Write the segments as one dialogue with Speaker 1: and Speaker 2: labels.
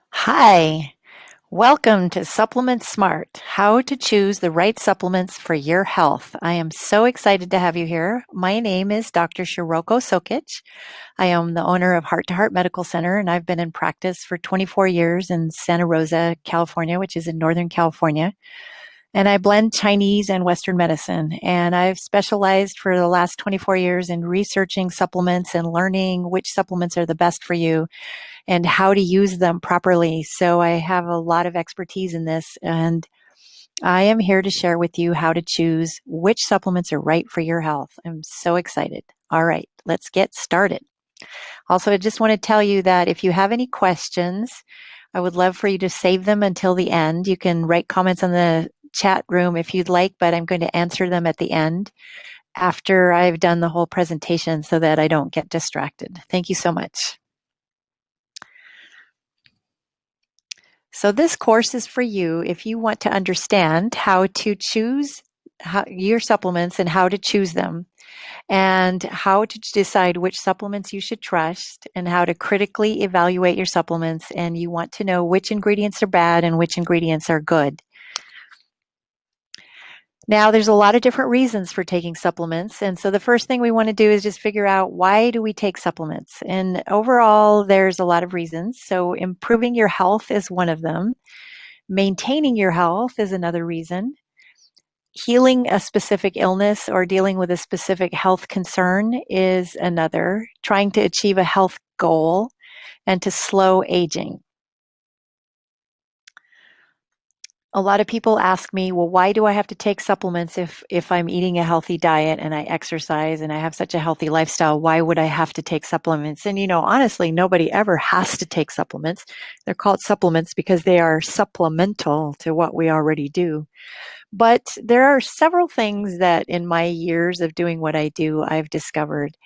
Speaker 1: Hi, welcome to Supplement Smart, how to choose the right supplements for your health. I am so excited to have you here. My name is Dr. Shiroko Sokitch. I am the owner of Heart to Heart Medical Center, and I've been in practice for 24 years in Santa Rosa, California, which is in Northern California. And I blend Chinese and Western medicine. And I've specialized for the last 24 years in researching supplements and learning which supplements are the best for you and how to use them properly. So I have a lot of expertise in this, and I am here to share with you how to choose which supplements are right for your health. I'm so excited. All right, let's get started. Also, I just want to tell you that if you have any questions, I would love for you to save them until the end. You can write comments on the chat room if you'd like, but I'm going to answer them at the end after I've done the whole presentation so that I don't get distracted. Thank you so much. So this course is for you if you want to understand how to choose your supplements and how to choose them, and how to decide which supplements you should trust, and how to critically evaluate your supplements. And you want to know which ingredients are bad and which ingredients are good. Now, there's a lot of different reasons for taking supplements. And so the first thing we want to do is just figure out, why do we take supplements? And overall, there's a lot of reasons. So improving your health is one of them. Maintaining your health is another reason. Healing a specific illness or dealing with a specific health concern is another. Trying to achieve a health goal and to slow aging. A lot of people ask me, well, why do I have to take supplements if I'm eating a healthy diet and I exercise and I have such a healthy lifestyle? Why would I have to take supplements? And, honestly, nobody ever has to take supplements. They're called supplements because they are supplemental to what we already do. But there are several things that in my years of doing what I do, I've discovered.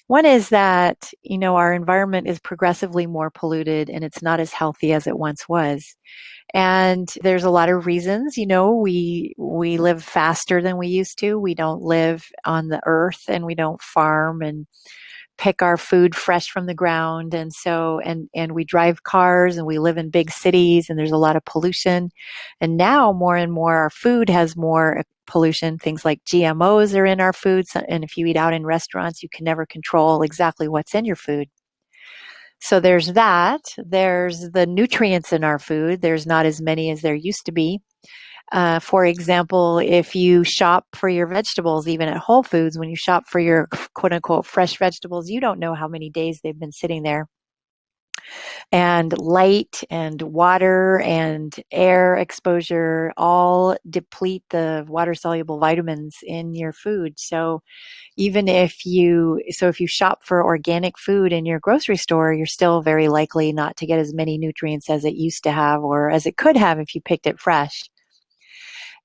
Speaker 1: One is that, our environment is progressively more polluted and it's not as healthy as it once was. And there's a lot of reasons. We live faster than we used to. We don't live on the earth, and we don't farm and pick our food fresh from the ground. And so, and we drive cars and we live in big cities, and there's a lot of pollution. And now more and more our food has more pollution. Things like GMOs are in our foods. And if you eat out in restaurants, you can never control exactly what's in your food. So there's that. There's the nutrients in our food. There's not as many as there used to be. For example, if you shop for your vegetables, even at Whole Foods, when you shop for your quote unquote fresh vegetables, you don't know how many days they've been sitting there. And light and water and air exposure all deplete the water soluble vitamins in your food. So if you shop for organic food in your grocery store, you're still very likely not to get as many nutrients as it used to have, or as it could have if you picked it fresh.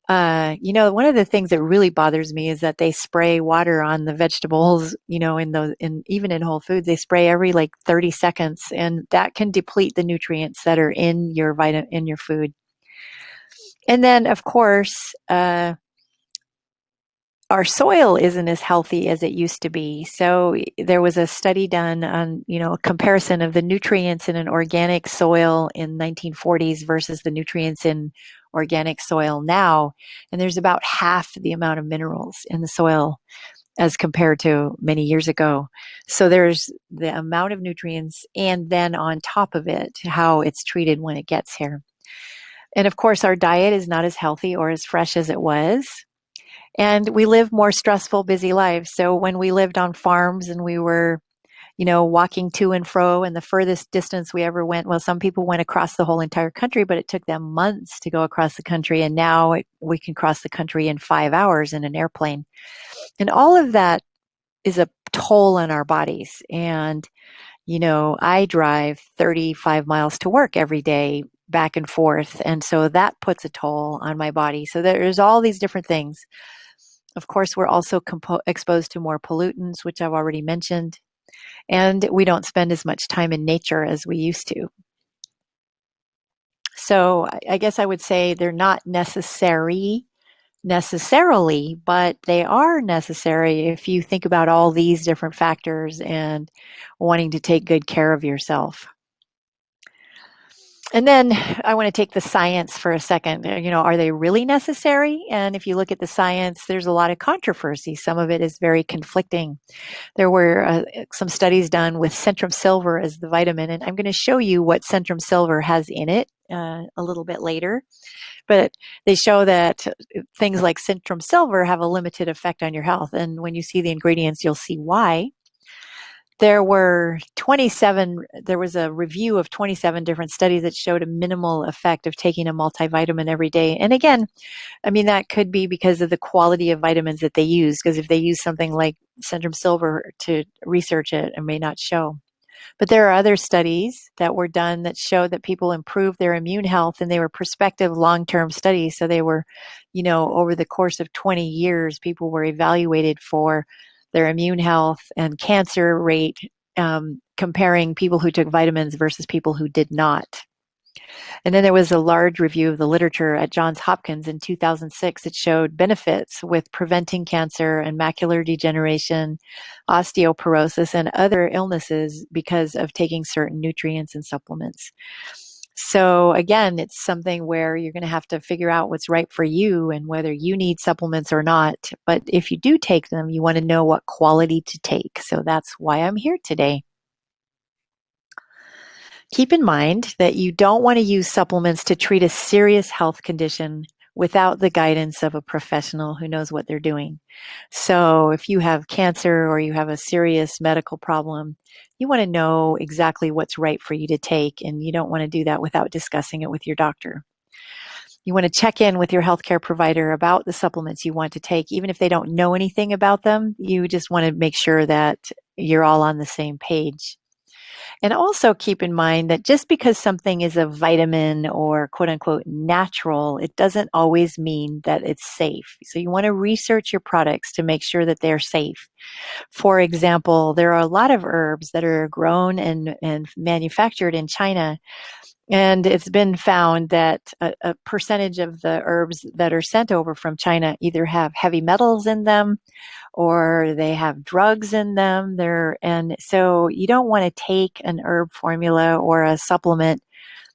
Speaker 1: One of the things that really bothers me is that they spray water on the vegetables, even in Whole Foods, they spray every like 30 seconds, and that can deplete the nutrients that are in your food. And then, of course, our soil isn't as healthy as it used to be. So there was a study done on, a comparison of the nutrients in an organic soil in 1940s versus the nutrients in organic soil now. And there's about half the amount of minerals in the soil as compared to many years ago. So there's the amount of nutrients, and then on top of it, how it's treated when it gets here. And of course, our diet is not as healthy or as fresh as it was. And we live more stressful, busy lives. So when we lived on farms and we were, walking to and fro, and the furthest distance we ever went, well, some people went across the whole entire country, but it took them months to go across the country. And now we can cross the country in 5 hours in an airplane. And all of that is a toll on our bodies. And, I drive 35 miles to work every day, back and forth. And so that puts a toll on my body. So there's all these different things. Of course, we're also exposed to more pollutants, which I've already mentioned, and we don't spend as much time in nature as we used to. So I guess I would say they're not necessarily, but they are necessary if you think about all these different factors and wanting to take good care of yourself. And then I want to take the science for a second. Are they really necessary? And if you look at the science, there's a lot of controversy. Some of it is very conflicting. There were some studies done with centrum silver as the vitamin, and I'm going to show you what centrum silver has in it a little bit later. But they show that things like centrum silver have a limited effect on your health. And when you see the ingredients, you'll see why. There was a review of 27 different studies that showed a minimal effect of taking a multivitamin every day. And again, I mean, that could be because of the quality of vitamins that they use, because if they use something like Centrum Silver to research it, it may not show. But there are other studies that were done that showed that people improved their immune health, and they were prospective long-term studies. So they were, over the course of 20 years, people were evaluated for their immune health and cancer rate, comparing people who took vitamins versus people who did not. And then there was a large review of the literature at Johns Hopkins in 2006 that showed benefits with preventing cancer and macular degeneration, osteoporosis, and other illnesses because of taking certain nutrients and supplements. So again, it's something where you're going to have to figure out what's right for you and whether you need supplements or not. But if you do take them, you want to know what quality to take. So that's why I'm here today. Keep in mind that you don't want to use supplements to treat a serious health condition without the guidance of a professional who knows what they're doing. So if you have cancer or you have a serious medical problem, you want to know exactly what's right for you to take, and you don't want to do that without discussing it with your doctor. You want to check in with your healthcare provider about the supplements you want to take, even if they don't know anything about them. You just want to make sure that you're all on the same page. And also keep in mind that just because something is a vitamin or quote unquote natural, it doesn't always mean that it's safe. So you want to research your products to make sure that they're safe. For example, there are a lot of herbs that are grown and manufactured in China. And it's been found that a percentage of the herbs that are sent over from China either have heavy metals in them or they have drugs in them. And so you don't want to take an herb formula or a supplement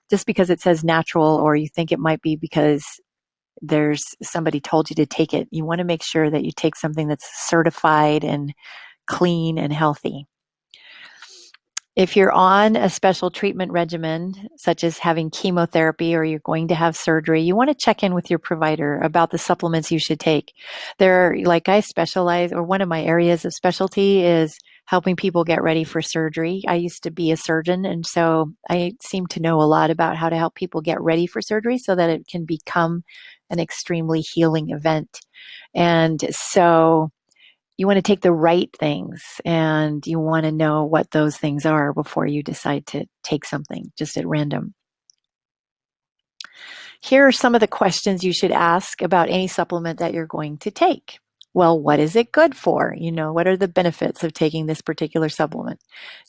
Speaker 1: just because it says natural, or you think it might be because there's somebody told you to take it. You want to make sure that you take something that's certified and clean and healthy. If you're on a special treatment regimen, such as having chemotherapy or you're going to have surgery, you want to check in with your provider about the supplements you should take. Like I specialize, or one of my areas of specialty is helping people get ready for surgery. I used to be a surgeon, and so I seem to know a lot about how to help people get ready for surgery so that it can become an extremely healing event. And so you want to take the right things, and you want to know what those things are before you decide to take something just at random. Here are some of the questions you should ask about any supplement that you're going to take. Well, what is it good for? What are the benefits of taking this particular supplement?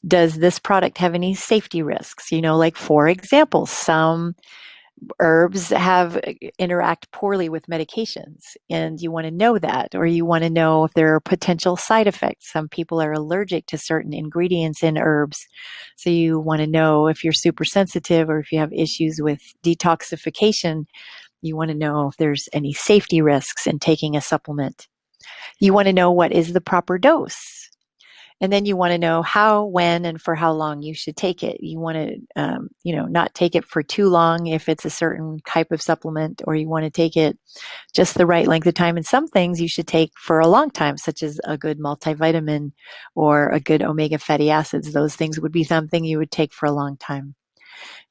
Speaker 1: Does this product have any safety risks? Like, for example, some herbs interact poorly with medications, and you want to know that, or you want to know if there are potential side effects. Some people are allergic to certain ingredients in herbs, so you want to know if you're super sensitive or if you have issues with detoxification. You want to know if there's any safety risks in taking a supplement. You want to know what is the proper dose. And then you want to know how, when, and for how long you should take it. You want to, not take it for too long if it's a certain type of supplement, or you want to take it just the right length of time. And some things you should take for a long time, such as a good multivitamin or a good omega fatty acids. Those things would be something you would take for a long time.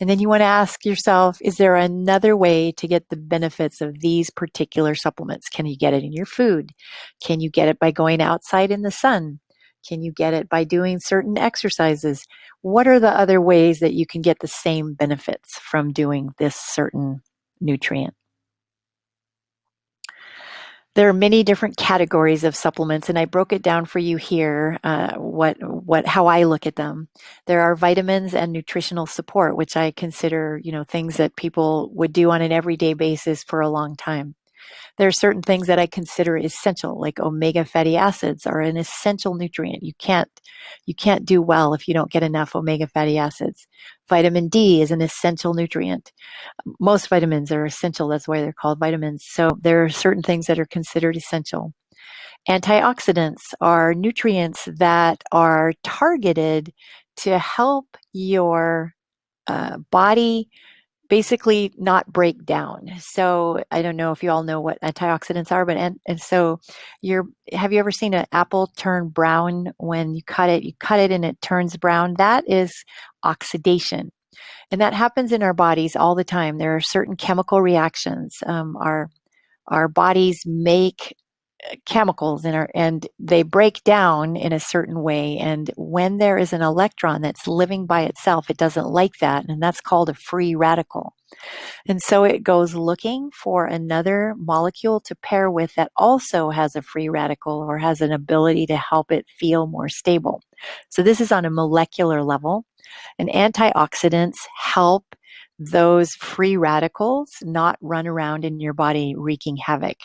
Speaker 1: And then you want to ask yourself, is there another way to get the benefits of these particular supplements? Can you get it in your food? Can you get it by going outside in the sun? Can you get it by doing certain exercises? What are the other ways that you can get the same benefits from doing this certain nutrient? There are many different categories of supplements, and I broke it down for you here, how I look at them. There are vitamins and nutritional support, which I consider, things that people would do on an everyday basis for a long time. There are certain things that I consider essential, like omega fatty acids are an essential nutrient. You can't do well if you don't get enough omega fatty acids. Vitamin D is an essential nutrient. Most vitamins are essential. That's why they're called vitamins. So there are certain things that are considered essential. Antioxidants are nutrients that are targeted to help your body basically not break down. So I don't know if you all know what antioxidants are, but and so have you ever seen an apple turn brown when you cut it? You cut it and it turns brown. That is oxidation. And that happens in our bodies all the time. There are certain chemical reactions. Our bodies make chemicals and they break down in a certain way. And when there is an electron that's living by itself, it doesn't like that. And that's called a free radical. And so it goes looking for another molecule to pair with that also has a free radical or has an ability to help it feel more stable. So this is on a molecular level. And antioxidants help those free radicals not run around in your body wreaking havoc.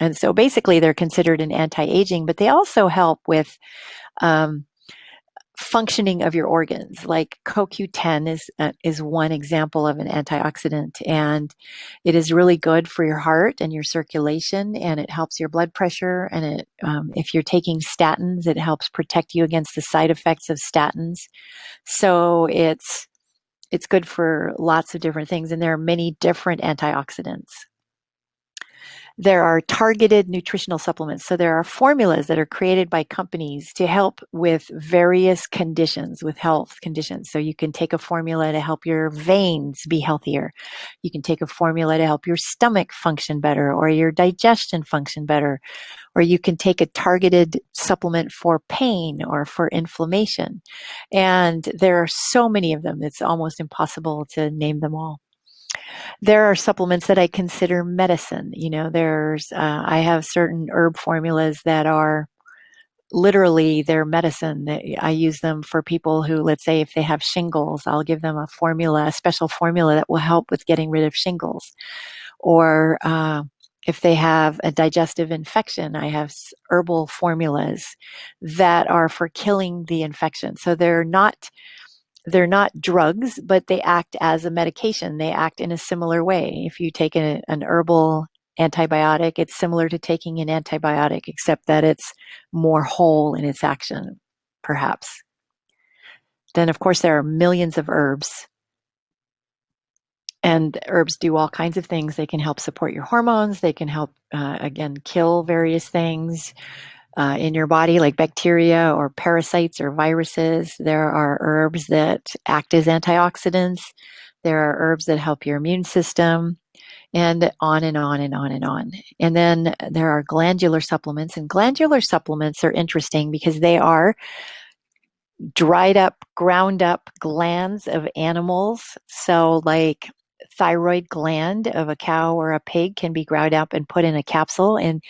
Speaker 1: And so basically they're considered an anti-aging, but they also help with functioning of your organs. Like CoQ10 is one example of an antioxidant, and it is really good for your heart and your circulation, and it helps your blood pressure. And if you're taking statins, it helps protect you against the side effects of statins. So it's good for lots of different things, and there are many different antioxidants. There are targeted nutritional supplements. So there are formulas that are created by companies to help with various conditions, with health conditions. So you can take a formula to help your veins be healthier. You can take a formula to help your stomach function better or your digestion function better. Or you can take a targeted supplement for pain or for inflammation. And there are so many of them, it's almost impossible to name them all. There are supplements that I consider medicine. I have certain herb formulas that are literally their medicine. I use them for people who, let's say, if they have shingles, I'll give them a special formula that will help with getting rid of shingles. Or if they have a digestive infection, I have herbal formulas that are for killing the infection. So they're not drugs, but they act as a medication. They act in a similar way. If you take an herbal antibiotic, it's similar to taking an antibiotic, except that it's more whole in its action, perhaps. Then, of course, there are millions of herbs. And herbs do all kinds of things. They can help support your hormones. They can help, again, kill various things in your body, like bacteria or parasites or viruses. There are herbs that act as antioxidants. There are herbs that help your immune system, and on and on and on and on. And then there are glandular supplements, and glandular supplements are interesting because they are dried up, ground up glands of animals. So like thyroid gland of a cow or a pig can be ground up and put in a capsule. And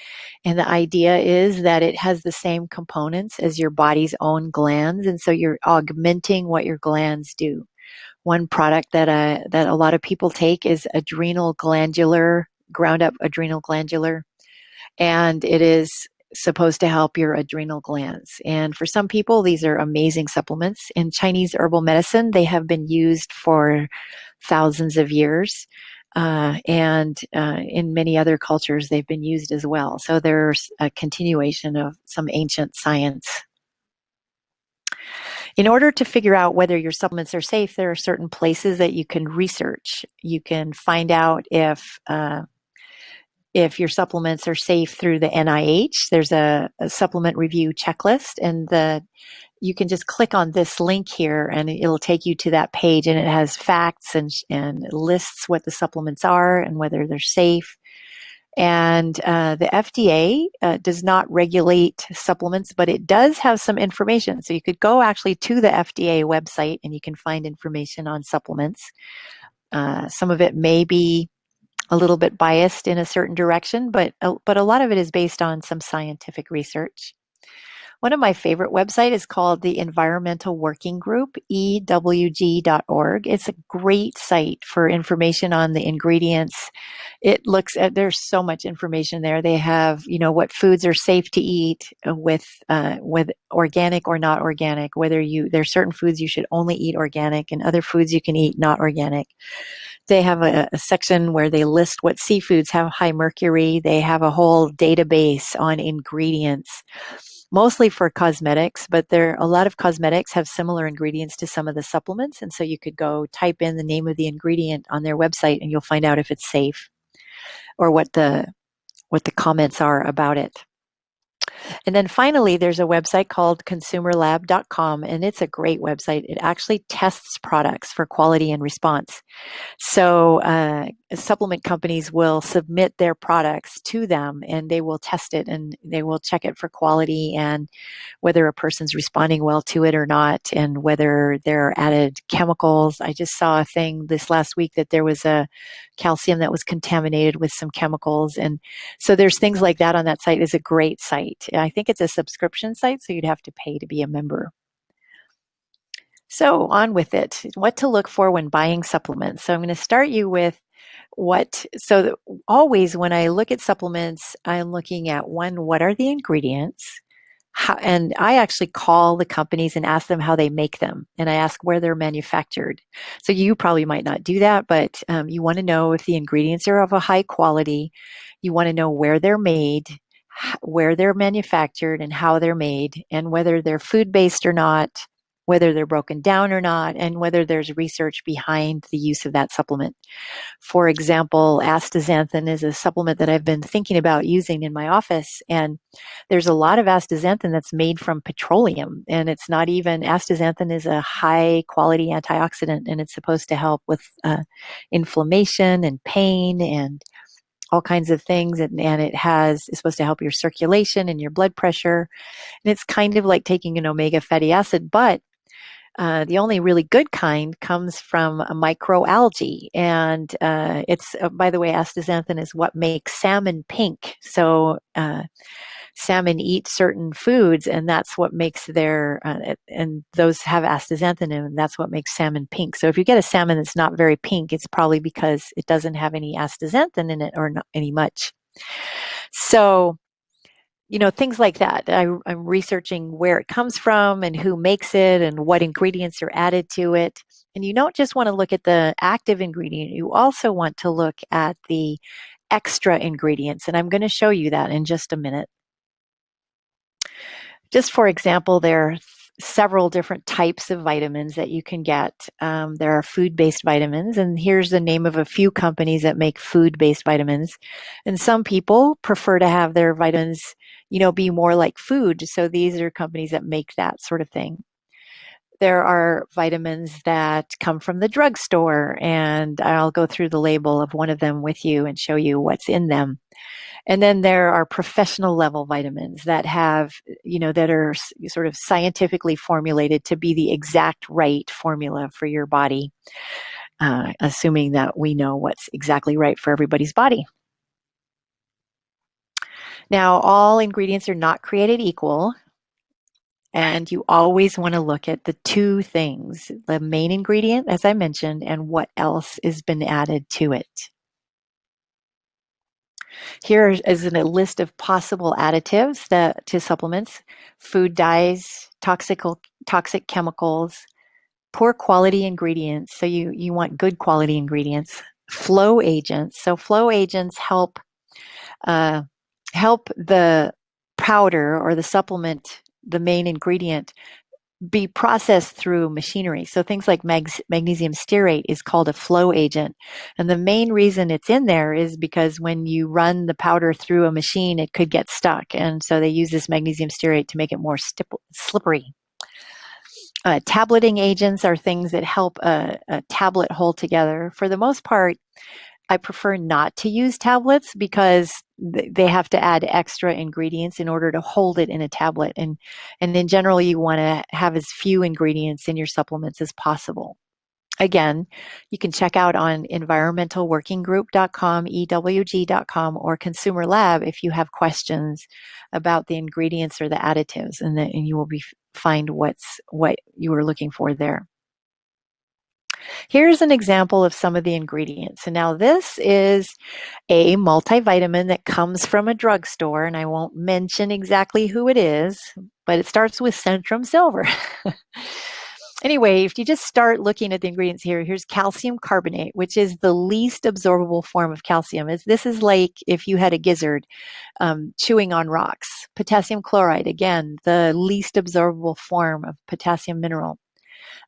Speaker 1: the idea is that it has the same components as your body's own glands. And so you're augmenting what your glands do. One product that a lot of people take is ground up adrenal glandular. And it is supposed to help your adrenal glands. And for some people, these are amazing supplements. In Chinese herbal medicine, they have been used for thousands of years. And in many other cultures, they've been used as well. So there's a continuation of some ancient science. In order to figure out whether your supplements are safe, there are certain places that you can research. You can find out if your supplements are safe through the NIH. There's a supplement review checklist, and you can just click on this link here and it'll take you to that page, and it has facts and lists what the supplements are and whether they're safe. And the FDA does not regulate supplements, but it does have some information. So you could go actually to the FDA website and you can find information on supplements. Some of it may be a little bit biased in a certain direction, but a lot of it is based on some scientific research. One of my favorite websites is called the Environmental Working Group, EWG.org. It's a great site for information on the ingredients it looks at, there's so much information there. They have, what foods are safe to eat with organic or not organic, there's certain foods you should only eat organic and other foods you can eat not organic. They have a section where they list what seafoods have high mercury. They have a whole database on ingredients, mostly for cosmetics, but a lot of cosmetics have similar ingredients to some of the supplements. And so you could go type in the name of the ingredient on their website and you'll find out if it's safe or what the comments are about it. And then finally, there's a website called consumerlab.com, and it's a great website. It actually tests products for quality and response. So supplement companies will submit their products to them and they will test it and they will check it for quality and whether a person's responding well to it or not, and whether there are added chemicals. I just saw a thing this last week that there was a calcium that was contaminated with some chemicals. And so there's things like that on that site. It's a great site. I think it's a subscription site, so you'd have to pay to be a member. So on with it. What to look for when buying supplements. So I'm going to start you with always when I look at supplements, I'm looking at what are the ingredients? And I actually call the companies and ask them how they make them. And I ask where they're manufactured. So you probably might not do that, but you want to know if the ingredients are of a high quality. You want to know where they're made, where they're manufactured and how they're made, and whether they're food-based or not, whether they're broken down or not, and whether there's research behind the use of that supplement. For example, astaxanthin is a supplement that I've been thinking about using in my office, and there's a lot of astaxanthin that's made from petroleum, and it's not even, astaxanthin is a high quality antioxidant, and it's supposed to help with inflammation and pain and all kinds of things, and it's supposed to help your circulation and your blood pressure, and it's kind of like taking an omega fatty acid, but the only really good kind comes from a microalgae. And it's, by the way, astaxanthin is what makes salmon pink. So salmon eat certain foods, and that's what makes and those have astaxanthin in them, and that's what makes salmon pink. So if you get a salmon that's not very pink, it's probably because it doesn't have any astaxanthin in it or not any much. So things like that. I'm researching where it comes from and who makes it and what ingredients are added to it. And you don't just want to look at the active ingredient, you also want to look at the extra ingredients. And I'm going to show you that in just a minute. Just for example, there are several different types of vitamins that you can get. There are food-based vitamins, and here's the name of a few companies that make food-based vitamins. And some people prefer to have their vitamins, be more like food. So these are companies that make that sort of thing. There are vitamins that come from the drugstore, and I'll go through the label of one of them with you and show you what's in them. And then there are professional level vitamins that that are sort of scientifically formulated to be the exact right formula for your body, assuming that we know what's exactly right for everybody's body. Now, all ingredients are not created equal, and you always want to look at the two things, the main ingredient, as I mentioned, and what else has been added to it. Here is a list of possible additives to supplements: food dyes, toxic chemicals, poor quality ingredients. So you want good quality ingredients. Flow agents. So flow agents help the powder or the supplement, the main ingredient, be processed through machinery. So things like magnesium stearate is called a flow agent. And the main reason it's in there is because when you run the powder through a machine, it could get stuck. And so they use this magnesium stearate to make it more slippery. Tableting agents are things that help a tablet hold together. For the most part, I prefer not to use tablets because they have to add extra ingredients in order to hold it in a tablet. And in general, you want to have as few ingredients in your supplements as possible. Again, you can check out on environmentalworkinggroup.com, EWG.com, or Consumer Lab if you have questions about the ingredients or the additives, and you will find what you are looking for there. Here's an example of some of the ingredients. And now this is a multivitamin that comes from a drugstore, and I won't mention exactly who it is, but it starts with Centrum Silver. Anyway, if you just start looking at the ingredients here, here's calcium carbonate, which is the least absorbable form of calcium. This is like if you had a gizzard chewing on rocks. Potassium chloride, again, the least absorbable form of potassium mineral.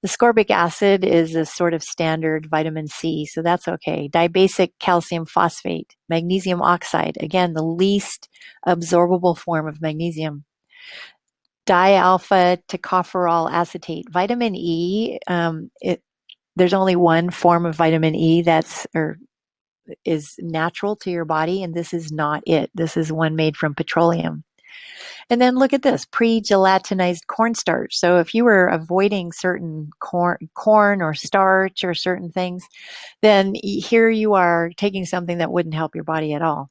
Speaker 1: Ascorbic acid is a sort of standard vitamin C, so that's okay. Dibasic calcium phosphate, magnesium oxide, again, the least absorbable form of magnesium. Dialpha tocopherol acetate, vitamin E. There's only one form of vitamin E is natural to your body, and this is not it. This is one made from petroleum. And then look at this, pre-gelatinized cornstarch. So if you were avoiding certain corn or starch or certain things, then here you are taking something that wouldn't help your body at all.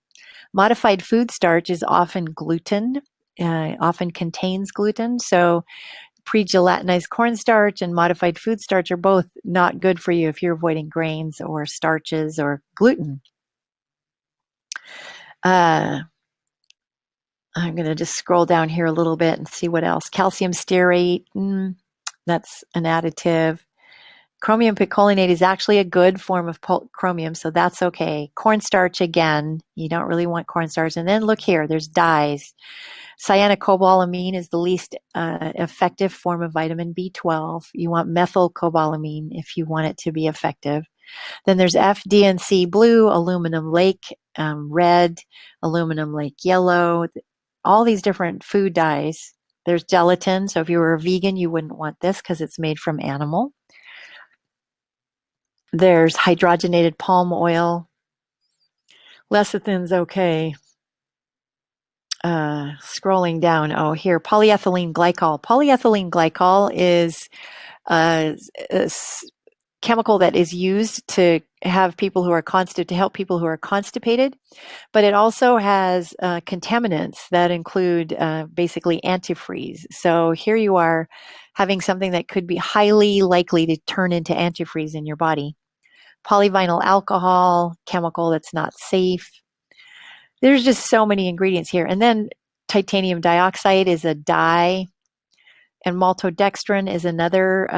Speaker 1: Modified food starch is often gluten, often contains gluten. So pre-gelatinized cornstarch and modified food starch are both not good for you if you're avoiding grains or starches or gluten. I'm going to just scroll down here a little bit and see what else. Calcium stearate, that's an additive. Chromium picolinate is actually a good form of chromium, so that's okay. Cornstarch, again, you don't really want cornstarch. And then look here, there's dyes. Cyanocobalamin is the least effective form of vitamin B12. You want methylcobalamin if you want it to be effective. Then there's FDNC blue, aluminum lake red, aluminum lake yellow, all these different food dyes. There's gelatin, so if you were a vegan, you wouldn't want this because it's made from animal. There's hydrogenated palm oil. Lecithin's okay. Scrolling down, here, polyethylene glycol. Polyethylene glycol is a chemical that is used to have people who are to help people who are constipated, but it also has contaminants that include basically antifreeze. So here you are having something that could be highly likely to turn into antifreeze in your body. Polyvinyl alcohol, chemical that's not safe. There's just so many ingredients here. And then titanium dioxide is a dye, and maltodextrin is another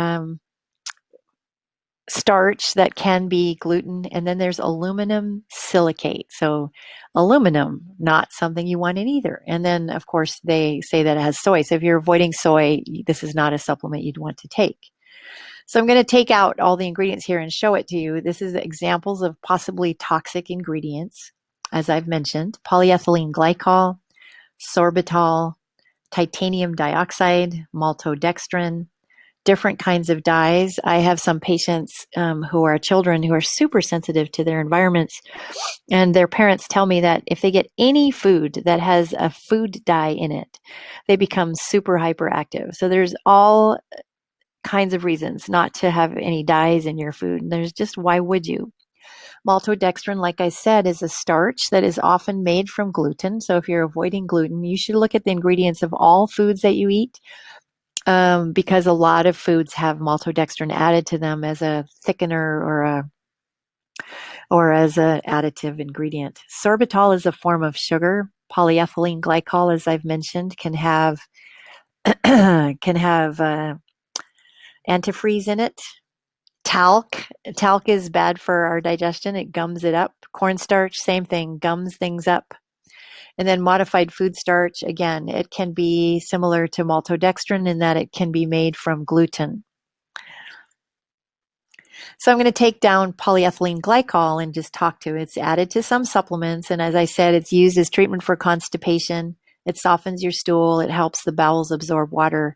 Speaker 1: starch that can be gluten. And then there's aluminum silicate. So aluminum, not something you want in either. And then, of course, they say that it has soy. So if you're avoiding soy, this is not a supplement you'd want to take. So I'm going to take out all the ingredients here and show it to you. This is examples of possibly toxic ingredients, as I've mentioned. Polyethylene glycol, sorbitol, titanium dioxide, maltodextrin, different kinds of dyes. I have some patients who are children who are super sensitive to their environments, and their parents tell me that if they get any food that has a food dye in it, they become super hyperactive. So there's all kinds of reasons not to have any dyes in your food. And there's just, why would you? Maltodextrin, like I said, is a starch that is often made from gluten. So if you're avoiding gluten, you should look at the ingredients of all foods that you eat, because a lot of foods have maltodextrin added to them as a thickener or as an additive ingredient. Sorbitol is a form of sugar. Polyethylene glycol, as I've mentioned, can have antifreeze in it. Talc is bad for our digestion. It gums it up. Cornstarch, same thing, gums things up. And then modified food starch, again, it can be similar to maltodextrin in that it can be made from gluten. So I'm going to take down polyethylene glycol and just talk to it. It's added to some supplements. And as I said, it's used as treatment for constipation. It softens your stool. It helps the bowels absorb water.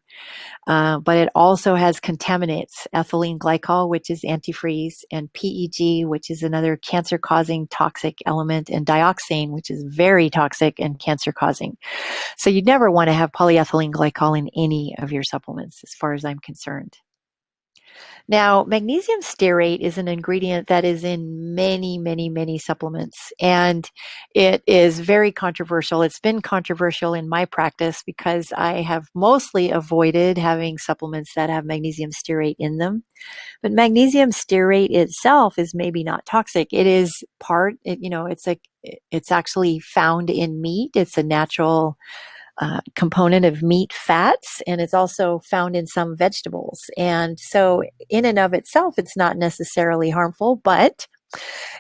Speaker 1: But it also has contaminants, ethylene glycol, which is antifreeze, and PEG, which is another cancer-causing toxic element, and dioxane, which is very toxic and cancer-causing. So you'd never want to have polyethylene glycol in any of your supplements, as far as I'm concerned. Now, magnesium stearate is an ingredient that is in many, many, many supplements, and it is very controversial. It's been controversial in my practice because I have mostly avoided having supplements that have magnesium stearate in them. But magnesium stearate itself is maybe not toxic. It is it's actually found in meat. It's a natural component of meat fats, and it's also found in some vegetables. And so, in and of itself, it's not necessarily harmful, but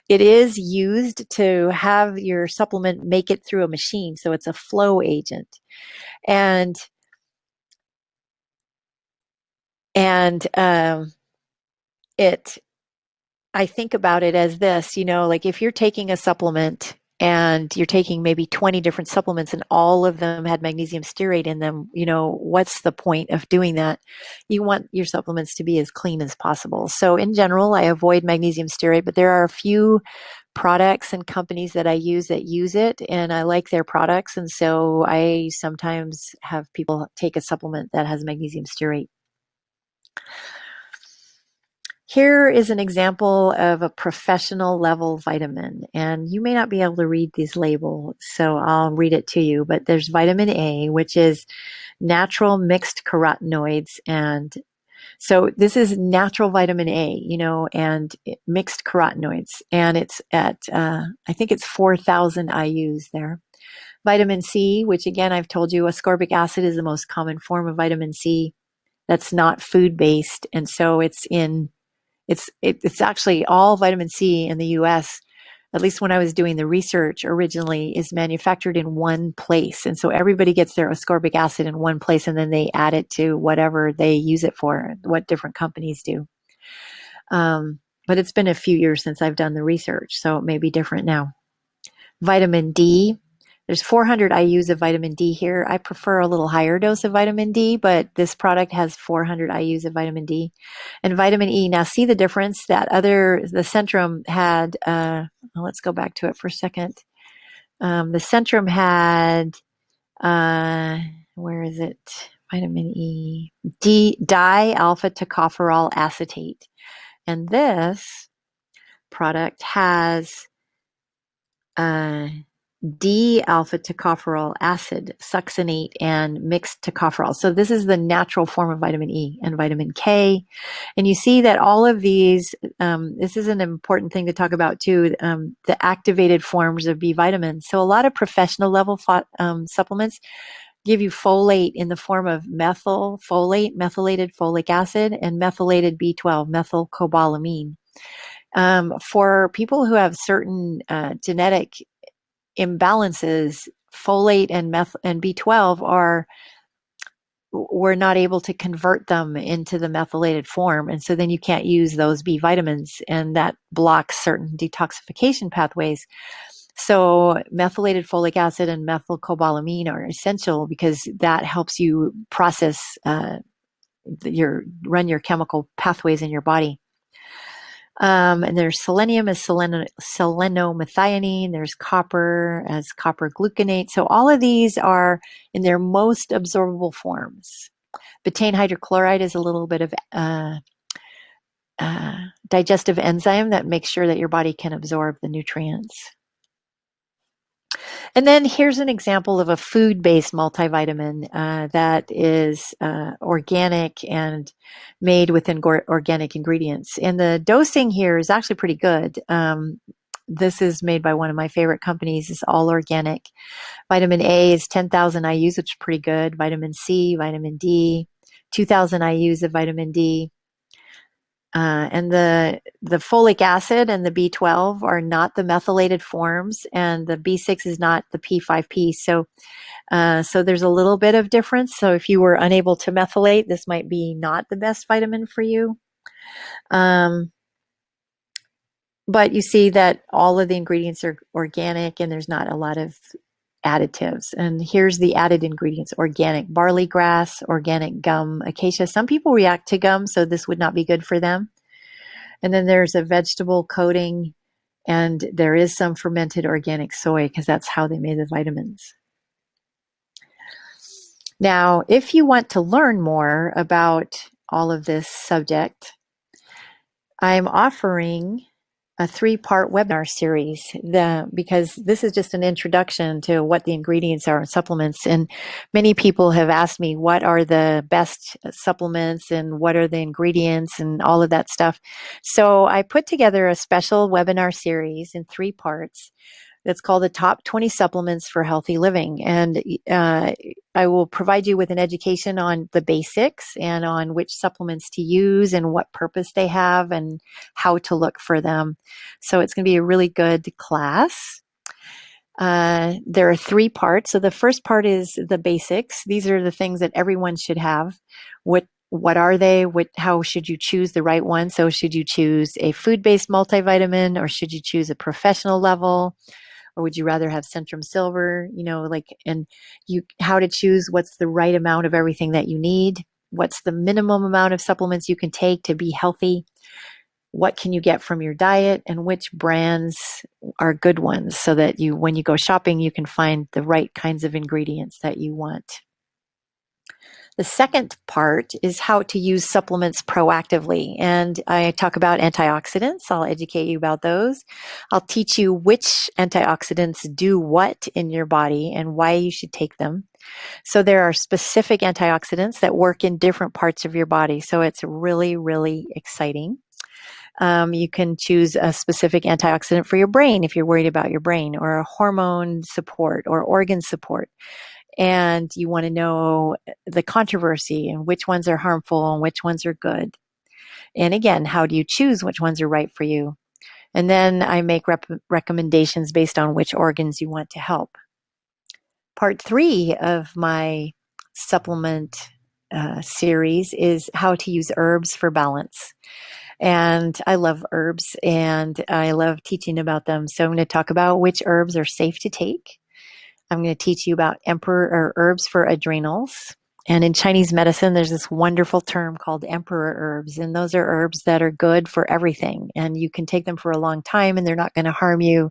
Speaker 1: it is used to have your supplement make it through a machine. So, it's a flow agent. And it I think about it as this, like if you're taking a supplement and you're taking maybe 20 different supplements and all of them had magnesium stearate in them, what's the point of doing that? You want your supplements to be as clean as possible. So in general, I avoid magnesium stearate, but there are a few products and companies that I use it, and I like their products. And so I sometimes have people take a supplement that has magnesium stearate. Here is an example of a professional level vitamin, and you may not be able to read these labels, so I'll read it to you. But there's vitamin A, which is natural mixed carotenoids, and so this is natural vitamin A, and mixed carotenoids, and it's at I think it's 4,000 IUs there. Vitamin C, which again I've told you, ascorbic acid is the most common form of vitamin C that's not food based, and so it's actually all vitamin C in the US, at least when I was doing the research originally, is manufactured in one place. And so everybody gets their ascorbic acid in one place, and then they add it to whatever they use it for, what different companies do. But it's been a few years since I've done the research, so it may be different now. Vitamin D. There's 400 IUs of vitamin D here. I prefer a little higher dose of vitamin D, but this product has 400 IUs of vitamin D. And vitamin E, now see the difference? The Centrum had, let's go back to it for a second. The Centrum had, where is it? Vitamin E, di-alpha tocopherol acetate. And this product has D-alpha tocopherol acid, succinate, and mixed tocopherol. So this is the natural form of vitamin E and vitamin K. And you see that all of these, this is an important thing to talk about too, the activated forms of B vitamins. So a lot of professional level supplements give you folate in the form of methylfolate, methylated folic acid, and methylated B12, methylcobalamin. For people who have certain genetic imbalances, folate and B12 we're not able to convert them into the methylated form, and so then you can't use those B vitamins, and that blocks certain detoxification pathways. So methylated folic acid and methylcobalamin are essential because that helps you process run your chemical pathways in your body. And there's selenium as selenomethionine. There's copper as copper gluconate. So all of these are in their most absorbable forms. Betaine hydrochloride is a little bit of digestive enzyme that makes sure that your body can absorb the nutrients. And then here's an example of a food-based multivitamin that is organic and made with organic ingredients. And the dosing here is actually pretty good. This is made by one of my favorite companies. It's all organic. Vitamin A is 10,000 IUs, which is pretty good. Vitamin C, vitamin D, 2,000 IUs of vitamin D. And the folic acid and the B12 are not the methylated forms, and the B6 is not the P5P. So there's a little bit of difference. So if you were unable to methylate, this might be not the best vitamin for you. But you see that all of the ingredients are organic, and there's not a lot of additives. And here's the added ingredients: organic barley grass, organic gum acacia. Some people react to gum, so this would not be good for them. And then there's a vegetable coating, and there is some fermented organic soy because that's how they made the vitamins. Now, if you want to learn more about all of this subject, I'm offering a 3-part webinar series because this is just an introduction to what the ingredients are in supplements. And many people have asked me what are the best supplements and what are the ingredients and all of that stuff. So I put together a special webinar series in 3 parts. That's called the Top 20 Supplements for Healthy Living. And I will provide you with an education on the basics and on which supplements to use and what purpose they have and how to look for them. So it's going to be a really good class. There are 3 parts. So the first part is the basics. These are the things that everyone should have. What are they? How should you choose the right one? So should you choose a food-based multivitamin or should you choose a professional level? Or would you rather have Centrum Silver, and how to choose what's the right amount of everything that you need? What's the minimum amount of supplements you can take to be healthy? What can you get from your diet and which brands are good ones so that when you go shopping, you can find the right kinds of ingredients that you want. The second part is how to use supplements proactively. And I talk about antioxidants. I'll educate you about those. I'll teach you which antioxidants do what in your body and why you should take them. So there are specific antioxidants that work in different parts of your body. So it's really, really exciting. You can choose a specific antioxidant for your brain if you're worried about your brain, or a hormone support or organ support. And you want to know the controversy and which ones are harmful and which ones are good. And again, how do you choose which ones are right for you? And then I make recommendations based on which organs you want to help. Part 3 of my supplement series is how to use herbs for balance. And I love herbs and I love teaching about them. So I'm going to talk about which herbs are safe to take. I'm going to teach you about emperor herbs for adrenals. And in Chinese medicine, there's this wonderful term called emperor herbs. And those are herbs that are good for everything. And you can take them for a long time and they're not going to harm you.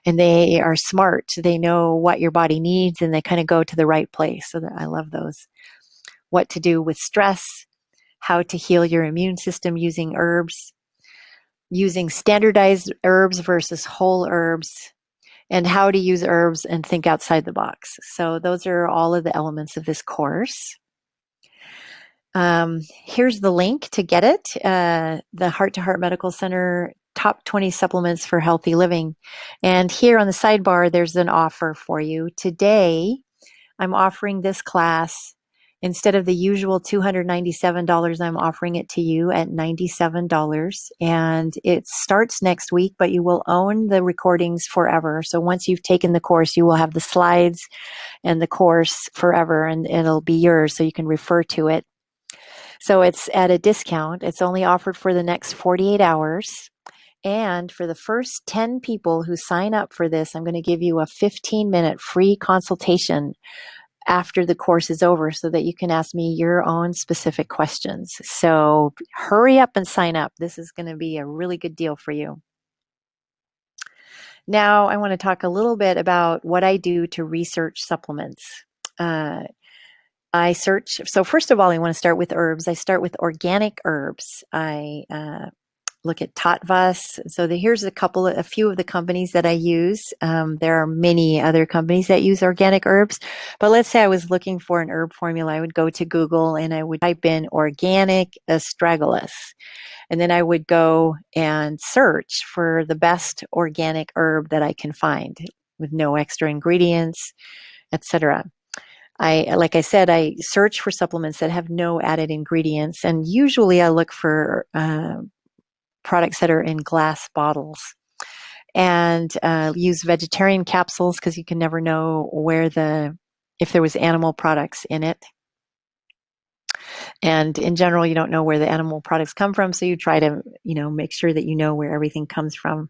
Speaker 1: And they are smart. They know what your body needs and they kind of go to the right place. So I love those. What to do with stress, how to heal your immune system using herbs, using standardized herbs versus whole herbs, and how to use herbs and think outside the box. So those are all of the elements of this course. Here's the link to get it. The Heart to Heart Medical Center Top 20 Supplements for Healthy Living. And here on the sidebar, there's an offer for you. Today, I'm offering this class. Instead of the usual $297, I'm offering it to you at $97. And it starts next week, but you will own the recordings forever. So once you've taken the course, you will have the slides and the course forever, and it'll be yours so you can refer to it. So it's at a discount. It's only offered for the next 48 hours. And for the first 10 people who sign up for this, I'm going to give you a 15-minute free consultation after the course is over so that you can ask me your own specific questions. So hurry up and sign up. This is going to be a really good deal for you. Now I want to talk a little bit about what I do to research supplements. So first of all, I want to start with herbs. I start with organic herbs. I look at Tatvas. So here's a few of the companies that I use. There are many other companies that use organic herbs, but let's say I was looking for an herb formula. I would go to Google and I would type in organic astragalus. And then I would go and search for the best organic herb that I can find with no extra ingredients, etc. Like I said, I search for supplements that have no added ingredients, and usually I look for products that are in glass bottles, and use vegetarian capsules because you can never know if there was animal products in it. And in general, you don't know where the animal products come from, so you try to, make sure that you know where everything comes from.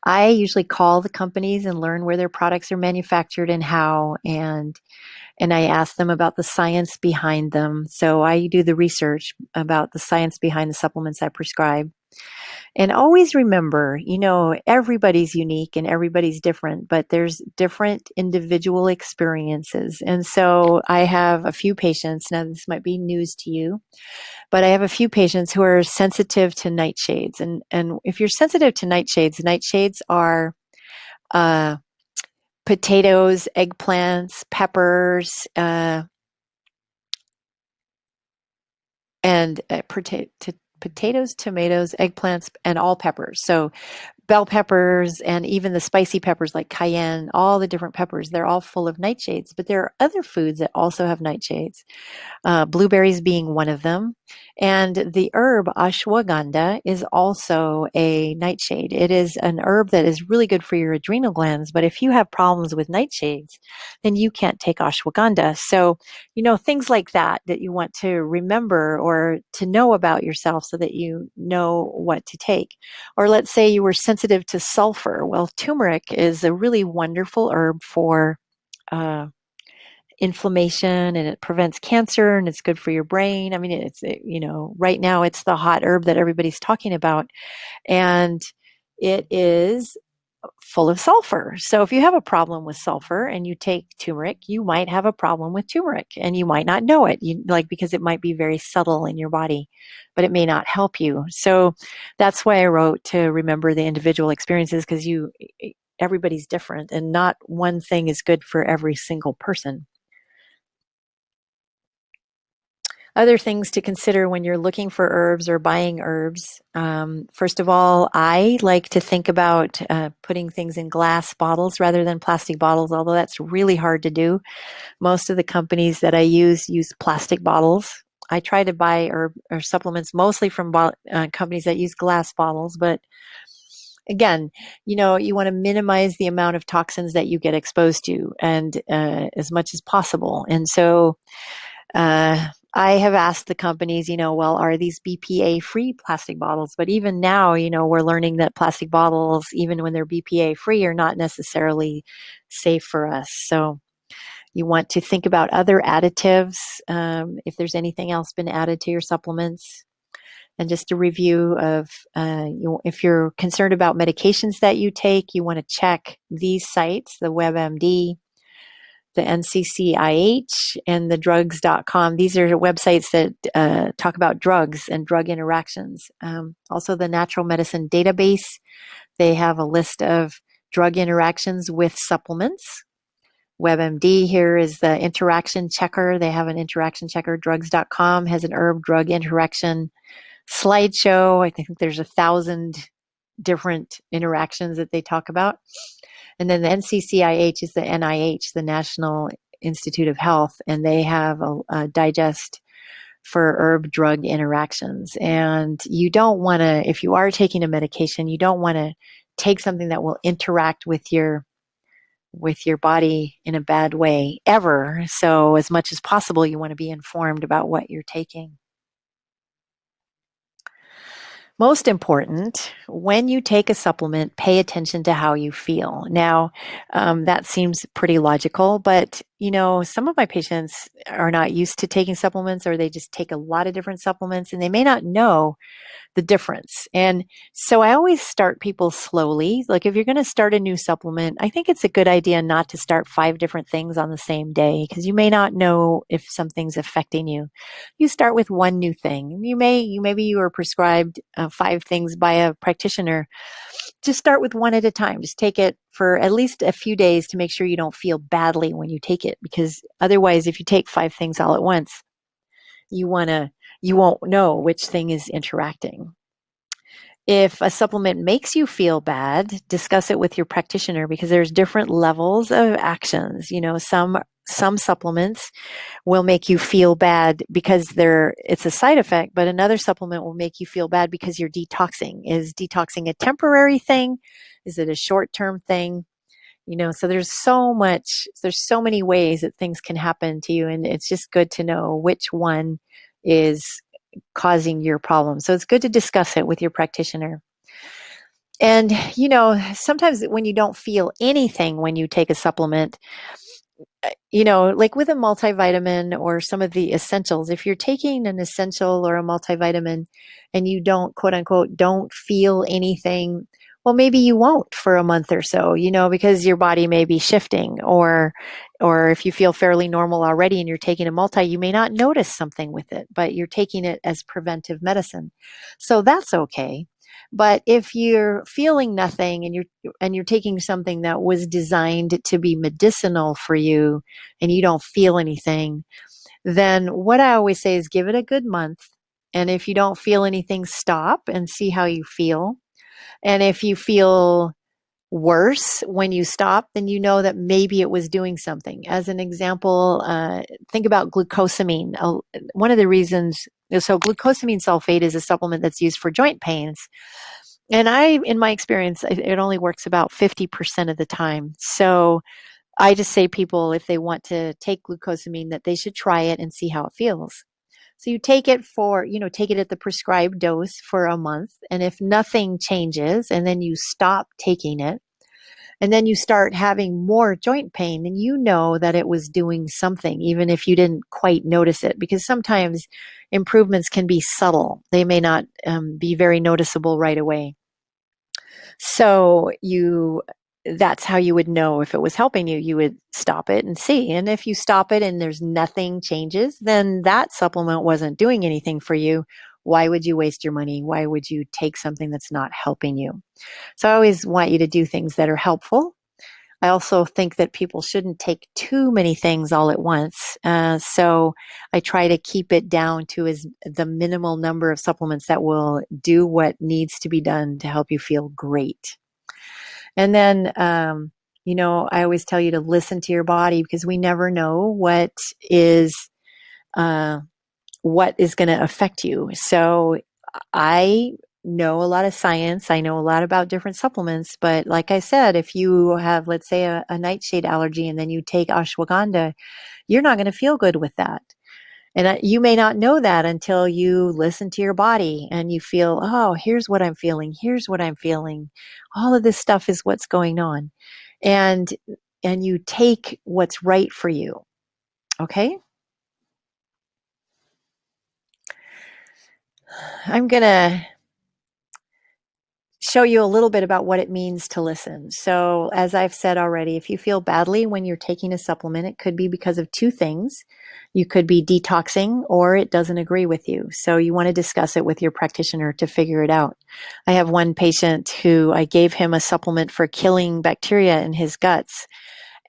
Speaker 1: I usually call the companies and learn where their products are manufactured and how, and I ask them about the science behind them. So I do the research about the science behind the supplements I prescribe. And always remember, everybody's unique and everybody's different, but there's different individual experiences. And so I have a few patients, now this might be news to you, but I have a few patients who are sensitive to nightshades. And if you're sensitive to nightshades are uh, potatoes, eggplants, peppers, and potatoes, tomatoes, eggplants, and all peppers. So bell peppers and even the spicy peppers like cayenne, all the different peppers, they're all full of nightshades. But there are other foods that also have nightshades, blueberries being one of them. And the herb ashwagandha is also a nightshade. It is an herb that is really good for your adrenal glands. But if you have problems with nightshades, then you can't take ashwagandha. So, things like that you want to remember or to know about yourself so that you know what to take. Or let's say you were sensitive to sulfur. Well, turmeric is a really wonderful herb for uh, inflammation, and it prevents cancer, and it's good for your brain. I mean, right now it's the hot herb that everybody's talking about, and it is full of sulfur. So if you have a problem with sulfur and you take turmeric, you might have a problem with turmeric and you might not know it. Because it might be very subtle in your body, but it may not help you. So that's why I wrote to remember the individual experiences, because everybody's different and not one thing is good for every single person. Other things to consider when you're looking for herbs or buying herbs. First of all, I like to think about putting things in glass bottles rather than plastic bottles, although that's really hard to do. Most of the companies that I use plastic bottles. I try to buy herb or supplements mostly from companies that use glass bottles, but again, you want to minimize the amount of toxins that you get exposed to, and as much as possible. And so I have asked the companies, well, are these BPA free plastic bottles? But even now, we're learning that plastic bottles, even when they're BPA free, are not necessarily safe for us. So you want to think about other additives, if there's anything else been added to your supplements. And just a review of, if you're concerned about medications that you take, you want to check these sites, the WebMD, the NCCIH, and the drugs.com. These are websites that talk about drugs and drug interactions. Also, the Natural Medicine Database, they have a list of drug interactions with supplements. WebMD here is the interaction checker. They have an interaction checker. Drugs.com has an herb drug interaction slideshow. I think there's 1,000 different interactions that they talk about. And then the NCCIH is the NIH, the National Institute of Health, and they have a digest for herb drug interactions. And you don't want to, if you are taking a medication, you don't want to take something that will interact with your body in a bad way ever. So as much as possible, you want to be informed about what you're taking. Most important, when you take a supplement, pay attention to how you feel. Now, that seems pretty logical, but some of my patients are not used to taking supplements, or they just take a lot of different supplements and they may not know the difference. And so I always start people slowly. Like if you're going to start a new supplement, I think it's a good idea not to start 5 different things on the same day, because you may not know if something's affecting you. You start with one new thing. Maybe you were prescribed 5 things by a practitioner. Just start with one at a time. Just take it for at least a few days to make sure you don't feel badly when you take it, because otherwise, if you take 5 things all at once, you won't know which thing is interacting. If a supplement makes you feel bad, discuss it with your practitioner, because there's different levels of actions. Some supplements will make you feel bad because it's a side effect, but another supplement will make you feel bad because you're detoxing. Is detoxing a temporary thing? Is it a short-term thing? So there's so many ways that things can happen to you, and it's just good to know which one is causing your problem. So it's good to discuss it with your practitioner. And, sometimes when you don't feel anything when you take a supplement, like with a multivitamin or some of the essentials, if you're taking an essential or a multivitamin and you don't, quote unquote, don't feel anything, well, maybe you won't for a month or so, because your body may be shifting, or if you feel fairly normal already and you're taking a multi, you may not notice something with it, but you're taking it as preventive medicine. So that's okay. But if you're feeling nothing and you're taking something that was designed to be medicinal for you and you don't feel anything, then what I always say is give it a good month. And if you don't feel anything, stop and see how you feel. And if you feel worse when you stop, then you know that maybe it was doing something. As an example, think about glucosamine. One of the reasons, so glucosamine sulfate is a supplement that's used for joint pains. And in my experience, it only works about 50% of the time. So I just say people, if they want to take glucosamine, that they should try it and see how it feels. So you take it take it at the prescribed dose for a month. And if nothing changes and then you stop taking it, and then you start having more joint pain, then you know that it was doing something, even if you didn't quite notice it, because sometimes improvements can be subtle. They may not be very noticeable right away. So that's how you would know if it was helping you. You would stop it and see. And if you stop it and there's nothing changes, then that supplement wasn't doing anything for you. Why would you waste your money? Why would you take something that's not helping you? So I always want you to do things that are helpful. I also think that people shouldn't take too many things all at once. So I try to keep it down to the minimal number of supplements that will do what needs to be done to help you feel great. And then, I always tell you to listen to your body, because we never know uh, what is going to affect you. So I know a lot of science. I know a lot about different supplements. But like I said, if you have, let's say, a nightshade allergy and then you take ashwagandha, you're not going to feel good with that. And you may not know that until you listen to your body and you feel, oh, here's what I'm feeling. Here's what I'm feeling. All of this stuff is what's going on. And you take what's right for you. Okay? I'm going to show you a little bit about what it means to listen. So, as I've said already, if you feel badly when you're taking a supplement, it could be because of two things. You could be detoxing, or it doesn't agree with you. So you want to discuss it with your practitioner to figure it out. I have one patient who I gave him a supplement for killing bacteria in his guts.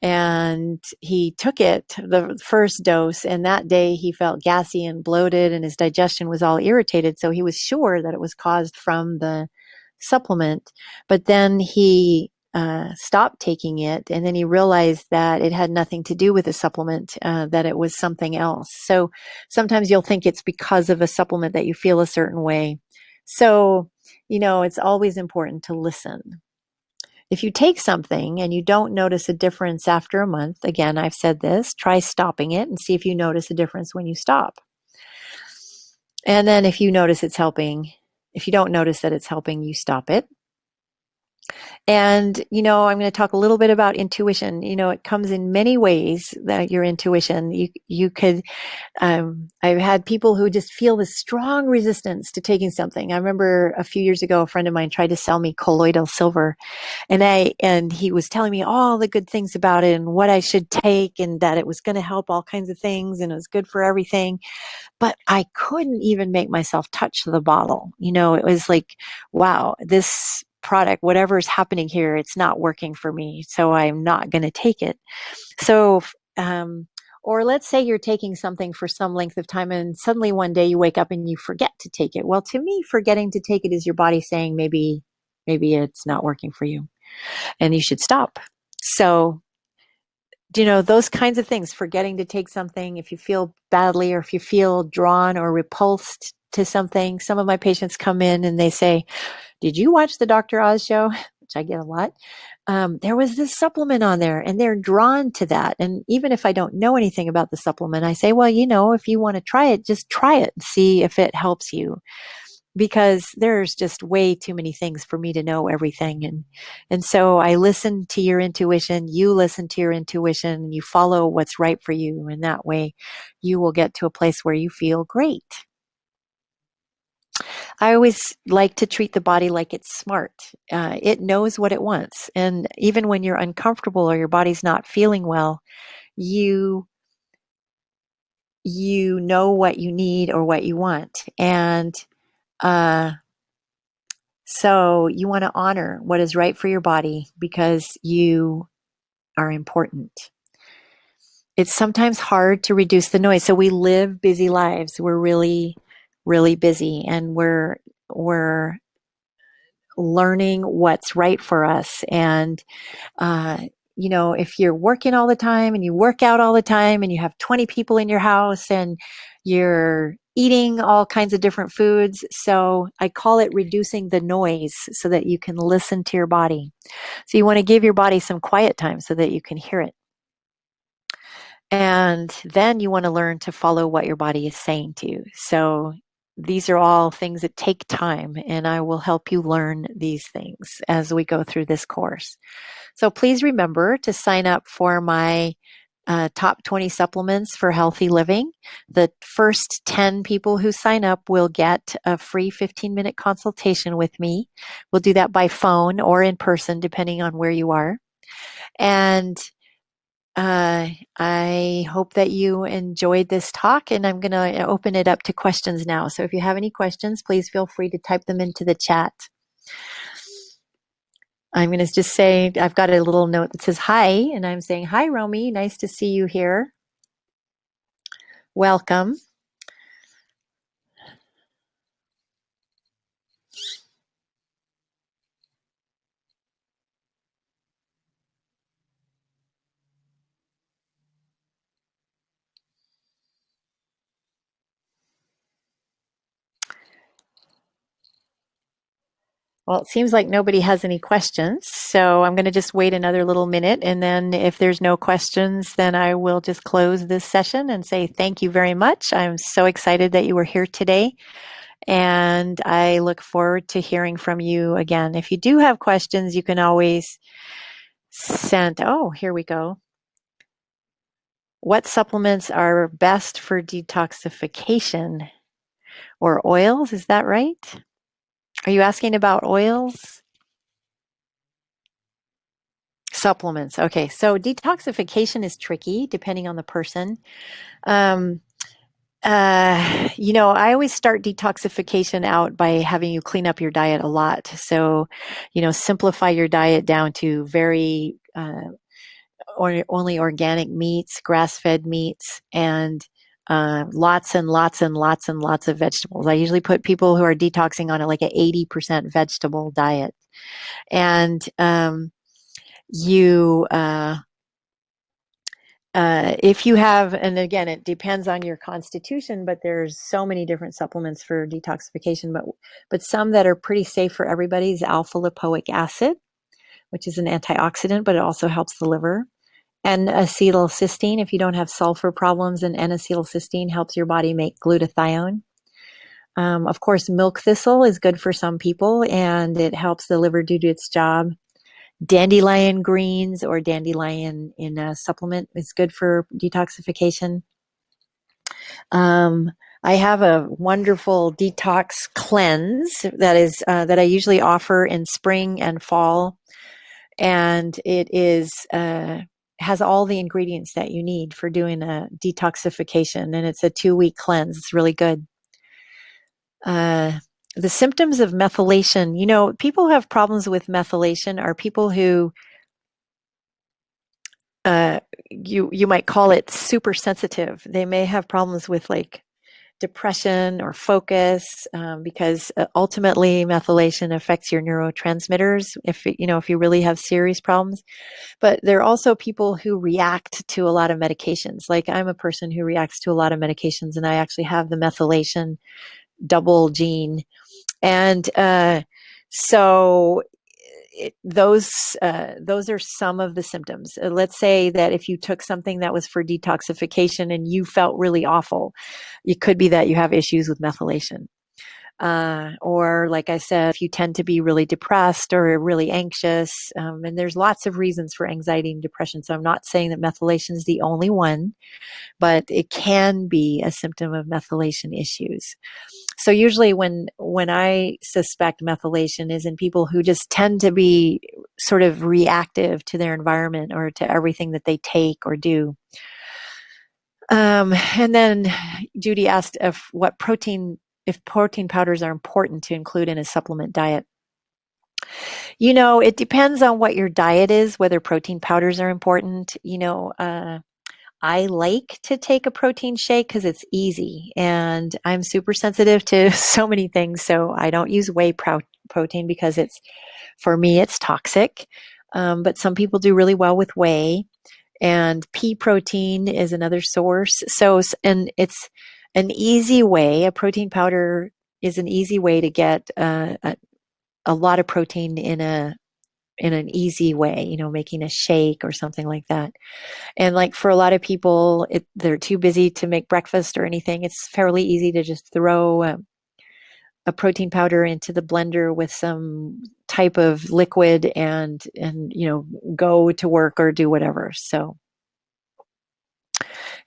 Speaker 1: And he took it, the first dose, and that day he felt gassy and bloated and his digestion was all irritated. So he was sure that it was caused from the supplement. But then he stopped taking it, and then he realized that it had nothing to do with the supplement, that it was something else. So sometimes you'll think it's because of a supplement that you feel a certain way. So, it's always important to listen. If you take something and you don't notice a difference after a month, again, I've said this, try stopping it and see if you notice a difference when you stop. And then if you notice it's helping, if you don't notice that it's helping, you stop it. And, I'm going to talk a little bit about intuition. It comes in many ways, that your intuition. You could, I've had people who just feel this strong resistance to taking something. I remember a few years ago, a friend of mine tried to sell me colloidal silver, and he was telling me all the good things about it and what I should take and that it was going to help all kinds of things and it was good for everything. But I couldn't even make myself touch the bottle. It was like, wow, this product, whatever is happening here, it's not working for me. So I'm not going to take it. So, or let's say you're taking something for some length of time and suddenly one day you wake up and you forget to take it. Well, to me, forgetting to take it is your body saying maybe it's not working for you and you should stop. So, those kinds of things, forgetting to take something, if you feel badly or if you feel drawn or repulsed to something. Some of my patients come in and they say, did you watch the Dr. Oz show? Which I get a lot. There was this supplement on there and they're drawn to that. And even if I don't know anything about the supplement, I say, well, if you want to try it, just try it and see if it helps you. because there's just way too many things for me to know everything. And so I listen to your intuition, you listen to your intuition, you follow what's right for you. And that way you will get to a place where you feel great. I always like to treat the body like it's smart. It knows what it wants. And even when you're uncomfortable or your body's not feeling well, you you know what you need or what you want. And uh, so you want to honor what is right for your body because you are important. It's sometimes hard to reduce the noise. So we live busy lives. We're really, really busy, and we're learning what's right for us. And uh, if you're working all the time and you work out all the time and you have 20 people in your house and you're eating all kinds of different foods. So I call it reducing the noise so that you can listen to your body. So you want to give your body some quiet time so that you can hear it. And then you want to learn to follow what your body is saying to you. So these are all things that take time, and I will help you learn these things as we go through this course. So please remember to sign up for my top 20 supplements for healthy living. The first 10 people who sign up will get a free 15-minute consultation with me. We'll do that by phone or in person, depending on where you are. And I hope that you enjoyed this talk, and I'm going to open it up to questions now. So if you have any questions, please feel free to type them into the chat. I'm going to just say, I've got a little note that says hi, and I'm saying, hi, Romy. Nice to see you here. Welcome. Well, it seems like nobody has any questions, so I'm going to just wait another little minute, and then if there's no questions, then I will just close this session and say thank you very much. I'm so excited that you were here today, and I look forward to hearing from you again. If you do have questions, you can always send, oh, here we go. What supplements are best for detoxification or oils? Is that right? Are you asking about oils? Supplements. Okay. So detoxification is tricky depending on the person. Um, I always start detoxification out by having you clean up your diet a lot. So, simplify your diet down to very, only organic meats, grass-fed meats, and lots and lots and lots and lots of vegetables. I usually put people who are detoxing on like an 80% vegetable diet. And you if you have, and again, it depends on your constitution, but there's so many different supplements for detoxification, but some that are pretty safe for everybody is alpha lipoic acid, which is an antioxidant, but it also helps the liver. And acetylcysteine, if you don't have sulfur problems, and N-acetylcysteine helps your body make glutathione. Of course, milk thistle is good for some people, and it helps the liver do its job. Dandelion greens or dandelion in a supplement is good for detoxification. I have a wonderful detox cleanse that I usually offer in spring and fall, and it is has all the ingredients that you need for doing a detoxification, and it's a 2-week cleanse. It's really good. The symptoms of methylation, people who have problems with methylation are people who you might call it super sensitive. They may have problems with like depression or focus because ultimately methylation affects your neurotransmitters if you really have serious problems. But there are also people who react to a lot of medications. Like I'm a person who reacts to a lot of medications, and I actually have the methylation double gene. And so those are some of the symptoms. Let's say that if you took something that was for detoxification and you felt really awful, it could be that you have issues with methylation. Or, like I said, if you tend to be really depressed or really anxious, and there's lots of reasons for anxiety and depression. So I'm not saying that methylation is the only one, but it can be a symptom of methylation issues. So usually when I suspect methylation is in people who just tend to be sort of reactive to their environment or to everything that they take or do. And then Judy asked if protein powders are important to include in a supplement diet. It depends on what your diet is, whether protein powders are important. I like to take a protein shake because it's easy, and I'm super sensitive to so many things. So I don't use protein because for me, it's toxic. But some people do really well with whey, and pea protein is another source. And it's an easy way. A protein powder is an easy way to get a lot of protein in an easy way, making a shake or something like that. And like for a lot of people, they're too busy to make breakfast or anything. It's fairly easy to just throw a protein powder into the blender with some type of liquid and go to work or do whatever. So,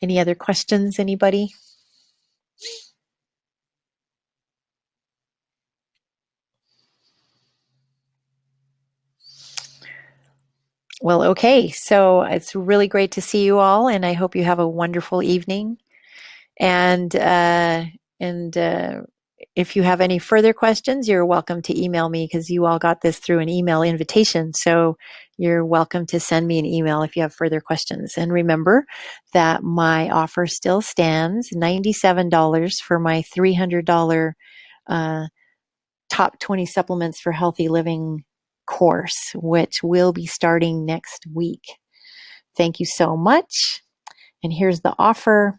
Speaker 1: any other questions, anybody? Well, okay. So it's really great to see you all, and I hope you have a wonderful evening. And if you have any further questions, you're welcome to email me because you all got this through an email invitation. So you're welcome to send me an email if you have further questions. And remember that my offer still stands, $97 for my $300 top 20 supplements for healthy living course, which will be starting next week. Thank you so much. And here's the offer.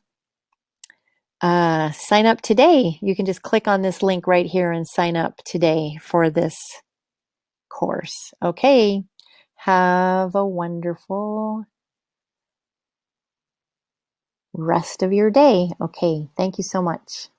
Speaker 1: Sign up today. You can just click on this link right here and sign up today for this course. Okay. Have a wonderful rest of your day. Okay. Thank you so much.